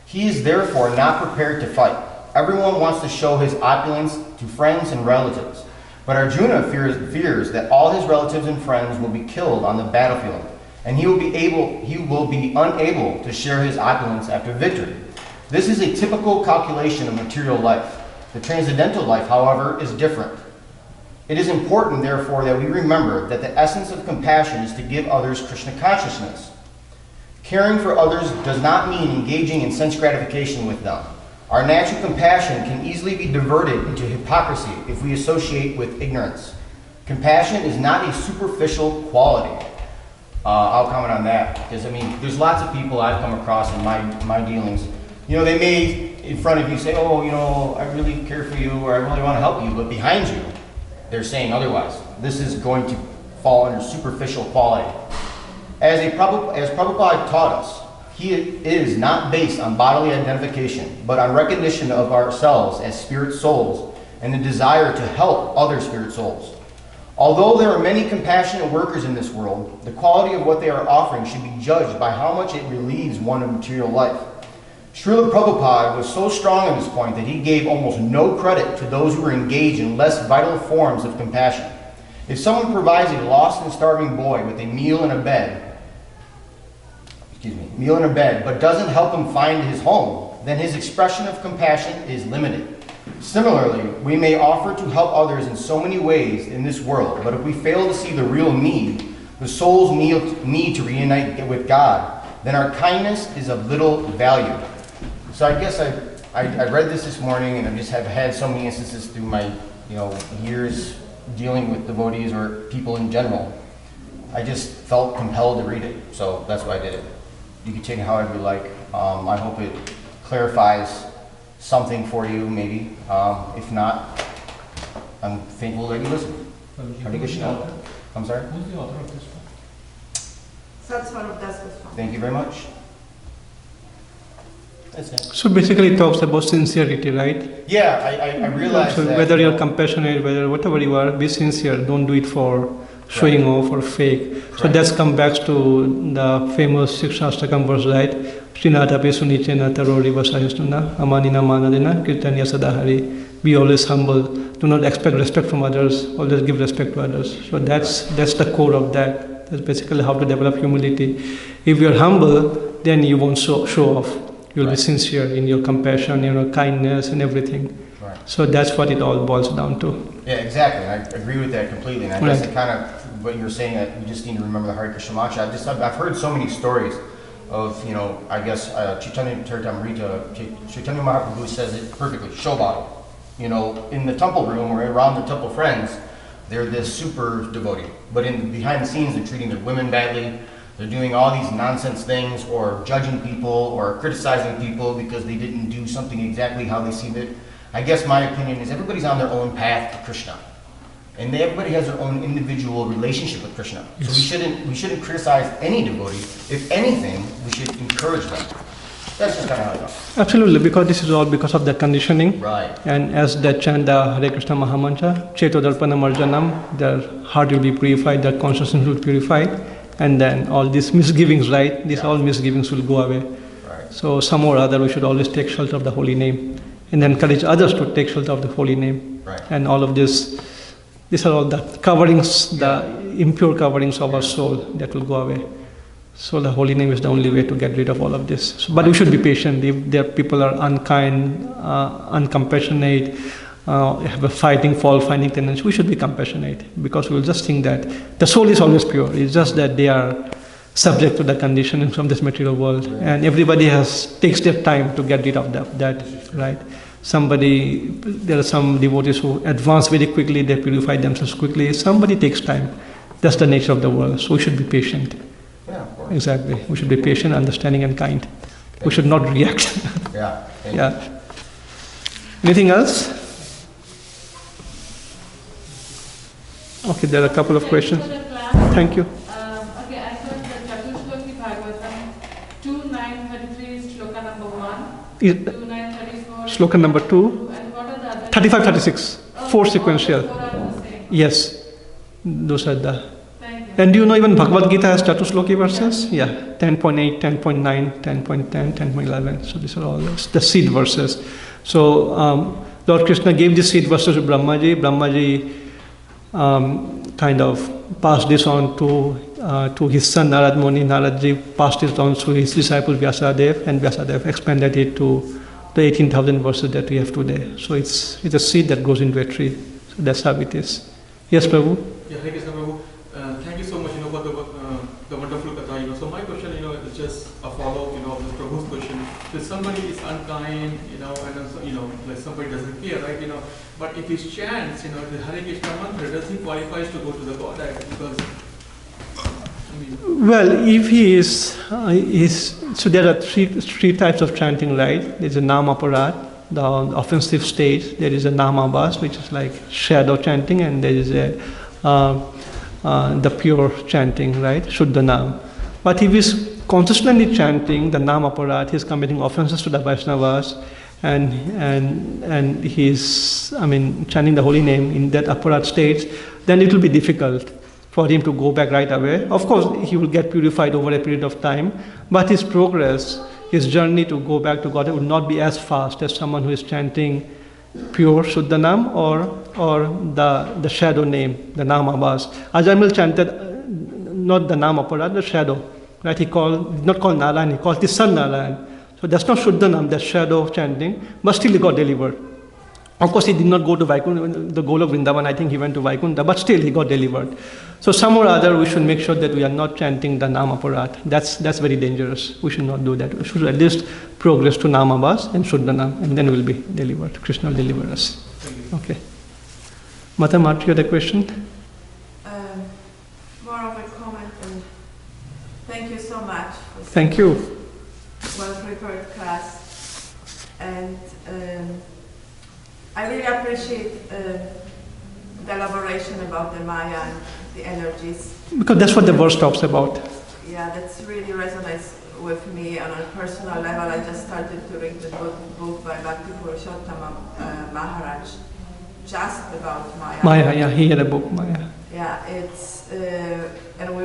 He is therefore not prepared to fight. Everyone wants to show his opulence to friends and relatives. But Arjuna fears that all his relatives and friends will be killed on the battlefield. and he will be unable to share his opulence after victory. This is a typical calculation of material life. The transcendental life, however, is different. It is important, therefore, that we remember that the essence of compassion is to give others Krishna consciousness. Caring for others does not mean engaging in sense gratification with them. Our natural compassion can easily be diverted into hypocrisy if we associate with ignorance. Compassion is not a superficial quality. I'll comment on that, because I mean, there's lots of people I've come across in my dealings. You know, they may, in front of you, say, oh, you know, I really care for you, or I really want to help you, but behind you, they're saying otherwise. This is going to fall under superficial quality. As Prabhupada taught us, he is not based on bodily identification, but on recognition of ourselves as spirit souls and the desire to help other spirit souls. Although there are many compassionate workers in this world, the quality of what they are offering should be judged by how much it relieves one of material life. Srila Prabhupada was so strong on this point that he gave almost no credit to those who were engaged in less vital forms of compassion. If someone provides a lost and starving boy with a meal and a bed, but doesn't help him find his home, then his expression of compassion is limited. Similarly, we may offer to help others in so many ways in this world, but if we fail to see the real need, the soul's need to reunite with God, then our kindness is of little value. So I guess I read this morning, and I just have had so many instances through my years dealing with devotees or people in general. I just felt compelled to read it, so that's why I did it. You can take it however you like. I hope it clarifies something for you, maybe. If not, I'm thankful that you listened. Hare Krishna. I'm sorry? Who's the author of this book? Thank you very much. That's it. So basically it talks about sincerity, right? Yeah, I realize so that. whether you're compassionate, whatever you are, be sincere. Don't do it for showing off or fake. So that's come back to the famous 6-ashtakam verse, right? Srinadapi sunichena tarori vasayastuna amanina manadina kirtanya sadahari. Be always humble. Do not expect respect from others. Always give respect to others. So that's the core of that. That's basically how to develop humility. If you're humble, then you won't show off. You'll be sincere in your compassion, your kindness and everything. Right. So that's what it all boils down to. Yeah, exactly. I agree with that completely. And I guess it kind of, what you were saying, that we just need to remember the Hare Krishna mantra. I've heard so many stories of, I guess Chaitanya Charitamrita, Chaitanya Mahaprabhu says it perfectly, show bottle. In the temple room or around the temple friends, they're this super devotee. But behind the scenes, they're treating their women badly. They're doing all these nonsense things, or judging people, or criticizing people because they didn't do something exactly how they see it. I guess my opinion is everybody's on their own path to Krishna. And everybody has their own individual relationship with Krishna. So we shouldn't criticize any devotee. If anything, we should encourage them. That's just kind of how I go. Absolutely, because this is all because of the conditioning. Right. And as they chant the Hare Krishna Mahamantra, Chetodarpana Marjanam, their heart will be purified, their consciousness will be purified, and then all these misgivings, right? These all misgivings will go away. Right. So some or other, we should always take shelter of the holy name and encourage others to take shelter of the holy name. Right. And all of this, these are all the coverings, the impure coverings of our soul that will go away. So the holy name is the only way to get rid of all of this. So, but we should be patient. If there people are unkind, uncompassionate, have a fault-finding tendency, we should be compassionate, because we'll just think that the soul is always pure. It's just that they are subject to the conditioning from this material world, and everybody takes their time to get rid of that, right? There are some devotees who advance very quickly, they purify themselves quickly. Somebody takes time. That's the nature of the world. So we should be patient. Yeah, of course. Exactly. We should be patient, understanding, and kind. We should not react. Yeah. Yeah. Anything else? Okay, there are a couple of questions. Thank you. Okay, I thought the Chatushloki Bhagavatam 2.9.33 is shloka number 1, 2.9.34 Shloka number 2, and what are the other? 35, 36, 4 sequential. 4 are the same. Yes, those are the. Thank you. And do you know even Bhagavad Gita has Chatushloki verses? Yeah, 10.8, 10.9, 10.10, 10.11. So these are all the seed verses. So Lord Krishna gave these seed verses to Brahmaji. Brahmaji kind of passed this on to his son Narad Muni. Naradji passed it on to his disciple Vyasadeva, and Vyasadeva expanded it to the 18,000 verses that we have today. So it's a seed that goes into a tree. So that's how it is. Yes, Prabhu? Yeah, Hare Krishna, Prabhu. Thank you so much, for the wonderful katha. So my question, is just a follow-up, of the Prabhu's question. If somebody is unkind, and also, like somebody doesn't care, right? But if he chants, the Hare Krishna mantra, does he qualifies to go to the Godhead? Because well, if he is, so there are three types of chanting, right? There's a nāma-aparāt, the offensive stage. There is a nāma-ābhāsaḥ, which is like shadow chanting, and there is the pure chanting, right? Shuddha-nām. But if he's consistently chanting the nāma-aparāt, he's committing offenses to the Vaishnavas, and he's, chanting the holy name in that aparāt stage, then it will be difficult for him to go back right away. Of course, he will get purified over a period of time, but his progress, his journey to go back to God would not be as fast as someone who is chanting pure Shuddha-nām or the shadow name, the nāma-ābhāsaḥ. Ajamil chanted not the nāma-aparāt, the shadow, right? He did not call Narayan, he called his son Narayan. So that's not Shuddha-nām, that's shadow chanting, but still he got delivered. Of course, he did not go to Vaikuntha, the goal of Vrindaban. I think he went to Vaikuntha, but still he got delivered. So some or other, we should make sure that we are not chanting the nāma-aparāt. That's very dangerous. We should not do that. We should at least progress to nāma-ābhāsaḥ and Shuddha-nām, and then we'll be delivered. Krishna will deliver us. Okay. Mata, Mark, you had a question? More of a comment, and thank you so much. Thank you. Well-prepared class, and I really appreciate the elaboration about the māyām, the energies. Because that's what the verse talks about. Yeah, that's really resonates with me on a personal level. I just started to read the book by Bhakti Purushottam Maharaj, just about māyām. Māyā, yeah, he had a book, Māyā. Yeah, it's and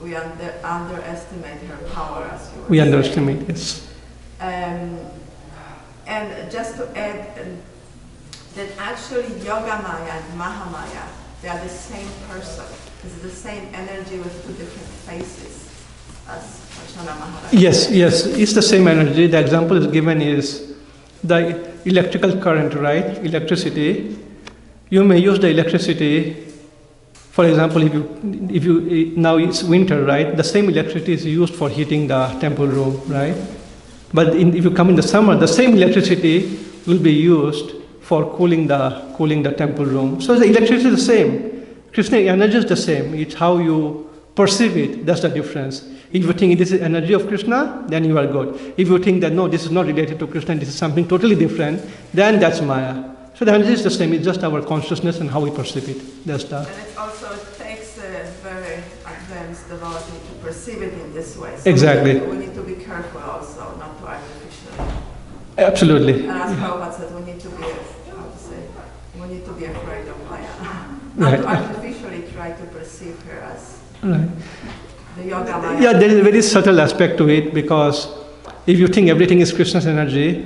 we underestimate her power, as you were We saying. underestimate, yes. And just to add that actually yoga-māyā and mahā-māyā, they are the same person. It's the same energy with two different faces as Vaishnava Maharaj. Yes, it's the same energy. The example is given is the electrical current, right? Electricity. You may use the electricity. For example, if you now it's winter, right? The same electricity is used for heating the temple room, right? But if you come in the summer, the same electricity will be used for cooling the temple room. So the electricity is the same. Krishna energy is the same. It's how you perceive it. That's the difference. If you think this is energy of Krishna, then you are good. If you think that no, this is not related to Krishna, this is something totally different, then that's Maya. So the energy is the same. It's just our consciousness and how we perceive it. That's the. And it takes a very advanced devotee to perceive it in this way. So Exactly. We need to be careful also not to artificially. Absolutely. And as Prabhupada said, we need to be, we need to be afraid of Maya. Not Right. to artificially try to perceive her as Right. the yoga-māyā. Yeah, there is a very subtle aspect to it, because if you think everything is Krishna's energy,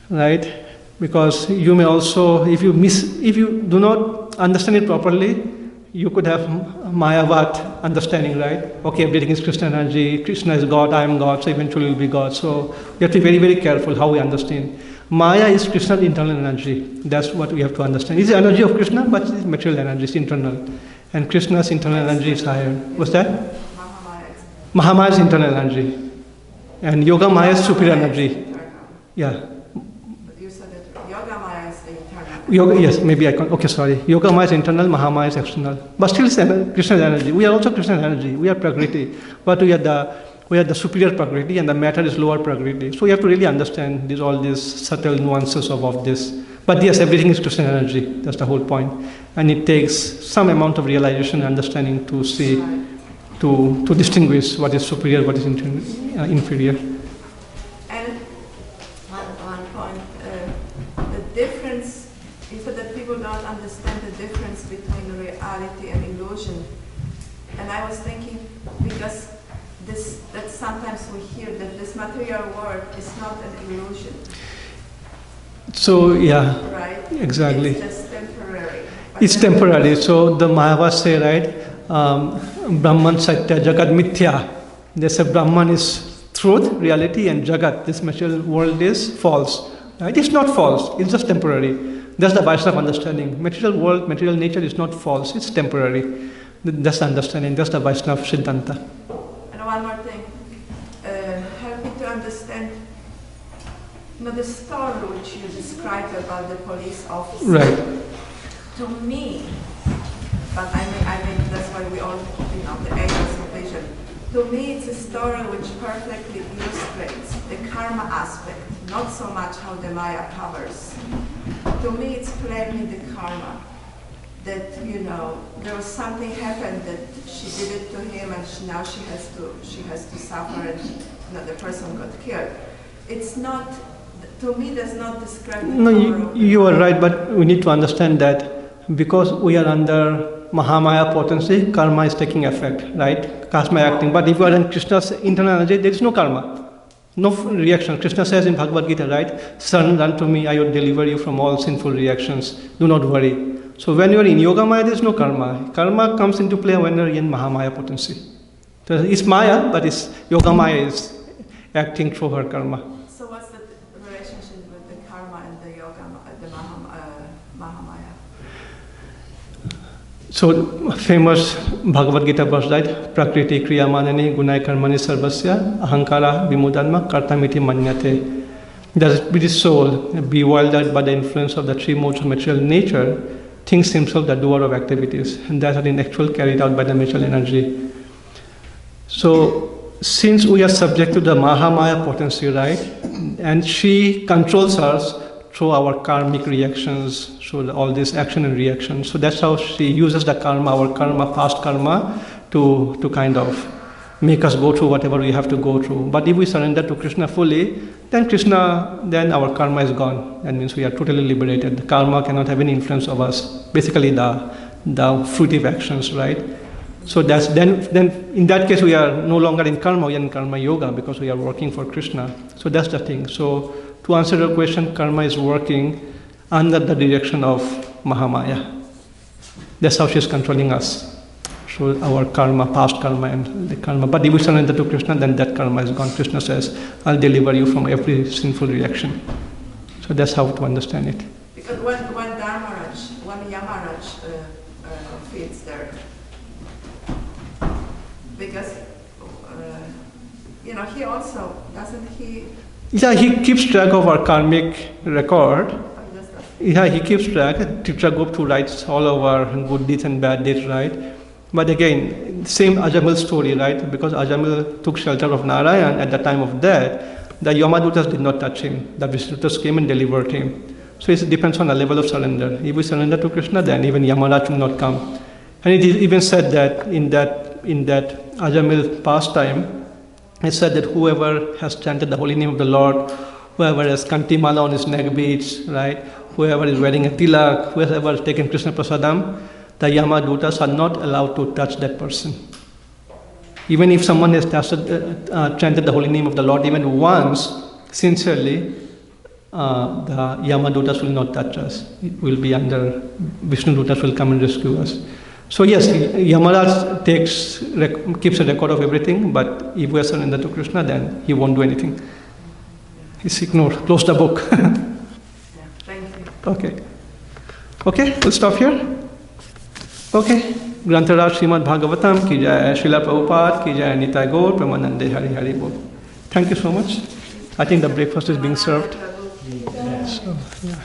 right? Because you may also, if you do not understand it properly, you could have Mayavad understanding, right? Okay, everything is Krishna energy, Krishna is God, I am God, so eventually will be God. So we have to be very, very careful how we understand. Maya is Krishna's internal energy. That's what we have to understand. It's the energy of Krishna, but it's material energy, it's internal. And Krishna's internal energy is higher. What's that? mahā-māyā is internal energy. And yoga-māyā is superior energy. Yeah. You said that yoga-māyā is the internal. Yoga, yes, maybe I can. Okay, sorry. Yoga-māyā is internal, mahā-māyā is external. But still, it's Krishna's energy. We are also Krishna's energy. We are prakriti. But we are the superior prakriti, and the matter is lower prakriti. So you have to really understand all these subtle nuances of this. But yes, everything is Krishna energy. That's the whole point. And it takes some amount of realization and understanding to see, to distinguish what is superior, what is inferior. And one point, the difference, you said that people don't understand the difference between reality and illusion. And I was thinking, because that sometimes we hear that this material world is not an illusion. So, yeah, Right? exactly. It's just temporary. It's temporary. So the Mahāvas say, right, Brahman Satya Jagat Mithya. They say Brahman is truth, reality, and Jagat, this material world, is false. Right? It's not false, it's just temporary. That's the Vaishnava understanding. Material world, material nature is not false, it's temporary. That's the understanding, that's the Vaishnava Siddhanta. And one more thing, help me to understand, the story which you described about the police officer. Right. To me, but I mean that's why we all, the angels of vision. To me, it's a story which perfectly illustrates the karma aspect, not so much how the Maya covers. To me, it's plainly the karma. That, there was something happened that she did it to him, and now she has to suffer, and the person got killed. It's not, to me, does not describe the No, you are right, but we need to understand that because we are under mahā-māyā potency, karma is taking effect, right? Karma acting. But if you are in Krishna's internal energy, there is no karma, no reaction. Krishna says in Bhagavad Gita, right? Son, run to me, I will deliver you from all sinful reactions. Do not worry. So when you are in yoga-māyā, there is no karma. Karma comes into play when you are in mahā-māyā potency. So it's Maya, but it's yoga-māyā is acting through her karma. So what's the relationship with the karma and the yoga, the mahā-māyā? So famous Bhagavad Gita verse, right? Prakriti kriyamanani gunai karmani sarvasya ahankara vimudanma kartamiti manyate. The British soul, bewildered by the influence of the three modes of material nature, thinks himself the doer of activities, and that are in actual carried out by the material energy. So since we are subject to the mahā-māyā potency, right, and she controls us through our karmic reactions, through all this action and reaction. So that's how she uses the karma, our karma, past karma, to kind of make us go through whatever we have to go through. But if we surrender to Krishna fully, then our karma is gone. That means we are totally liberated. The karma cannot have any influence of us. Basically the fruitive actions, right? So that's then in that case we are no longer in karma, we are in karma yoga because we are working for Krishna. So that's the thing. So to answer your question, karma is working under the direction of mahā-māyā. That's how she is controlling us. So our karma, past karma and the karma. But if we surrender to Krishna, then that karma is gone. Krishna says, I'll deliver you from every sinful reaction. So that's how to understand it. Because when Yamaraj feeds there, because he also doesn't he? Yeah, he keeps track of our karmic record. Yeah, he keeps track. Chitragupta writes all of our good deeds and bad deeds, right? But again, same Ajamil story, right? Because Ajamil took shelter of Narayan at the time of death, the Yamadutas did not touch him. The Vishnudutas came and delivered him. So it depends on the level of surrender. If we surrender to Krishna, then even Yamaraj will not come. And it is even said that in that Ajamil pastime, it said that whoever has chanted the holy name of the Lord, whoever has kantimala on his neck beads, right? Whoever is wearing a tilak, whoever has taken Krishna prasadam, the Yamadutas are not allowed to touch that person. Even if someone has chanted the holy name of the Lord even once, sincerely, the Yamadutas will not touch us. It will be under, Vishnudutas will come and rescue us. So yes, Yamaraj keeps a record of everything, but if we are surrendered to Krishna, then he won't do anything. He's ignored, close the book. Thank you. Okay, we'll stop here. Okay, Grantharaj Srimad Bhagavatam ki jai, Srila Prabhupada ki jai, Nitai Gaur, Premananda Hari Hari Bol. Thank you so much. I think the breakfast is being served. So, yeah.